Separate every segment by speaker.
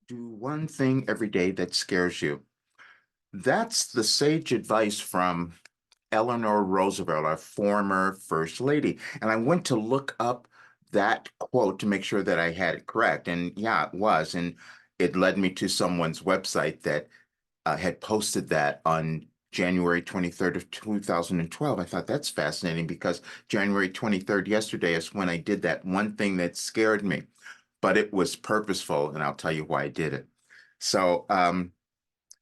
Speaker 1: Do one thing every day that scares you. That's the sage advice from Eleanor Roosevelt, our former first lady. And I went to look up that quote to make sure that I had it correct. And yeah, it was. And it led me to someone's website that had posted that on January 23rd of 2012. I thought that's fascinating because January 23rd, yesterday, is when I did that one thing that scared me, but it was purposeful, and I'll tell you why I did it. So,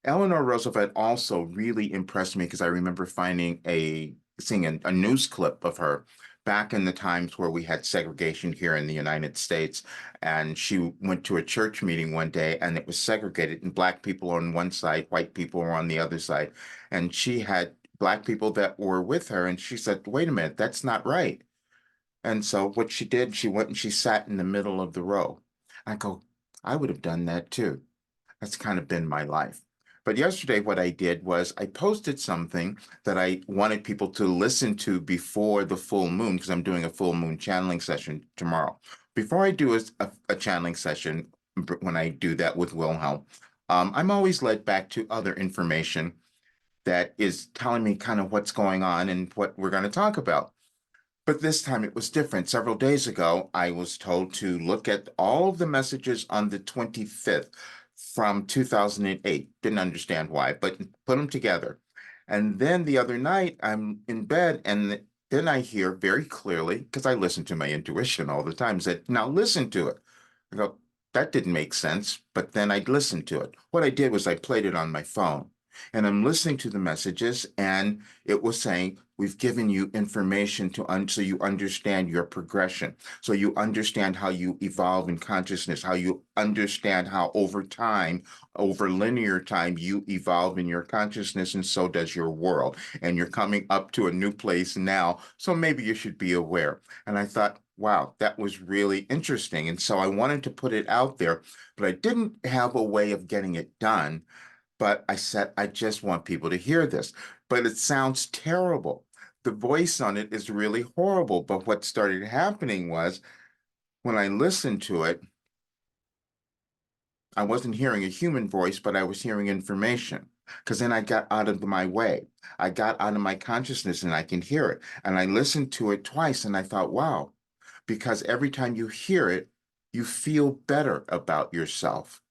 Speaker 1: Eleanor Roosevelt also really impressed me because I remember seeing a news clip of her back in the times where we had segregation here in the United States. And she went to a church meeting one day and it was segregated, and black people on one side, white people were on the other side. And she had black people that were with her, and she said, "Wait a minute, that's not right." And so what she did, she went and she sat in the middle of the row. I go, I would have done that too. That's kind of been my life. But yesterday, what I did was I posted something that I wanted people to listen to before the full moon, because I'm doing a full moon channeling session tomorrow. Before I do a channeling session, when I do that with Wilhelm, I'm always led back to other information that is telling me kind of what's going on and what we're going to talk about. But this time it was different. Several days ago, I was told to look at all of the messages on the 25th from 2008. Didn't understand why, but put them together. And then the other night, I'm in bed, and then I hear very clearly, because I listen to my intuition all the time, said, "Now listen to it." I go, that didn't make sense, but then I listened to it. What I did was I played it on my phone. And I'm listening to the messages, and it was saying, "We've given you information so you understand your progression, so you understand how you evolve in consciousness, how you understand how over time, over linear time, you evolve in your consciousness, and so does your world. And you're coming up to a new place now, so maybe you should be aware." And I thought, wow, that was really interesting. And so I wanted to put it out there, but I didn't have a way of getting it done. But I said, I just want people to hear this. But it sounds terrible. The voice on it is really horrible. But what started happening was when I listened to it, I wasn't hearing a human voice, but I was hearing information. Because then I got out of my way. I got out of my consciousness and I can hear it. And I listened to it twice and I thought, wow, because every time you hear it, you feel better about yourself.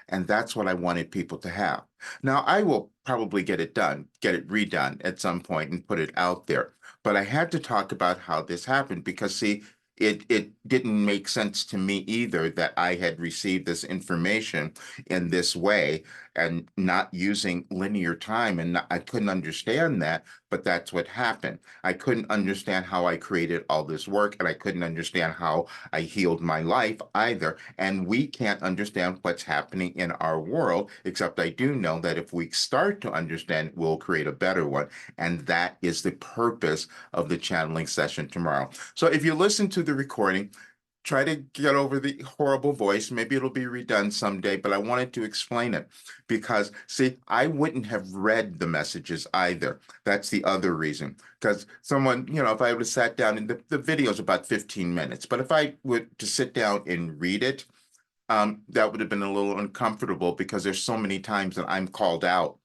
Speaker 1: And that's what I wanted people to have. Now, I will probably get it done, get it redone at some point and put it out there. But I had to talk about how this happened because, see, it didn't make sense to me either that I had received this information in this way and not using linear time. And I couldn't understand that, but that's what happened. I couldn't understand how I created all this work, and I couldn't understand how I healed my life either. And we can't understand what's happening in our world, except I do know that if we start to understand, we'll create a better one. And that is the purpose of the channeling session tomorrow. So if you listen to the recording, try to get over the horrible voice. Maybe it'll be redone someday, but I wanted to explain it because, see, I wouldn't have read the messages either. That's the other reason. Because someone, if I would have sat down, and the video is about 15 minutes, but if I were to sit down and read it, that would have been a little uncomfortable because there's so many times that I'm called out,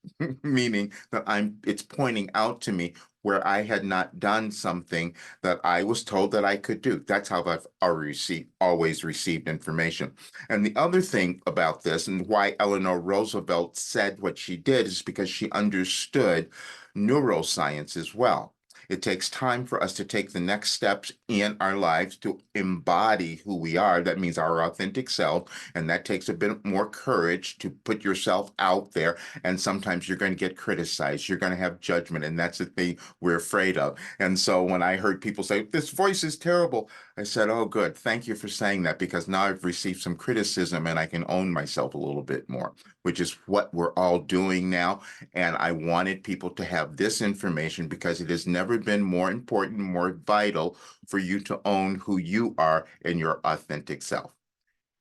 Speaker 1: meaning that it's pointing out to me where I had not done something that I was told that I could do. That's how I've always received information. And the other thing about this and why Eleanor Roosevelt said what she did is because she understood neuroscience as well. It takes time for us to take the next steps in our lives to embody who we are. That means our authentic self. And that takes a bit more courage to put yourself out there. And sometimes you're going to get criticized. You're going to have judgment. And that's the thing we're afraid of. And so when I heard people say, "This voice is terrible," I said, "Oh, good. Thank you for saying that, because now I've received some criticism and I can own myself a little bit more," which is what we're all doing now. And I wanted people to have this information because it has never been more important, more vital for you to own who you are and your authentic self.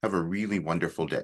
Speaker 1: Have a really wonderful day.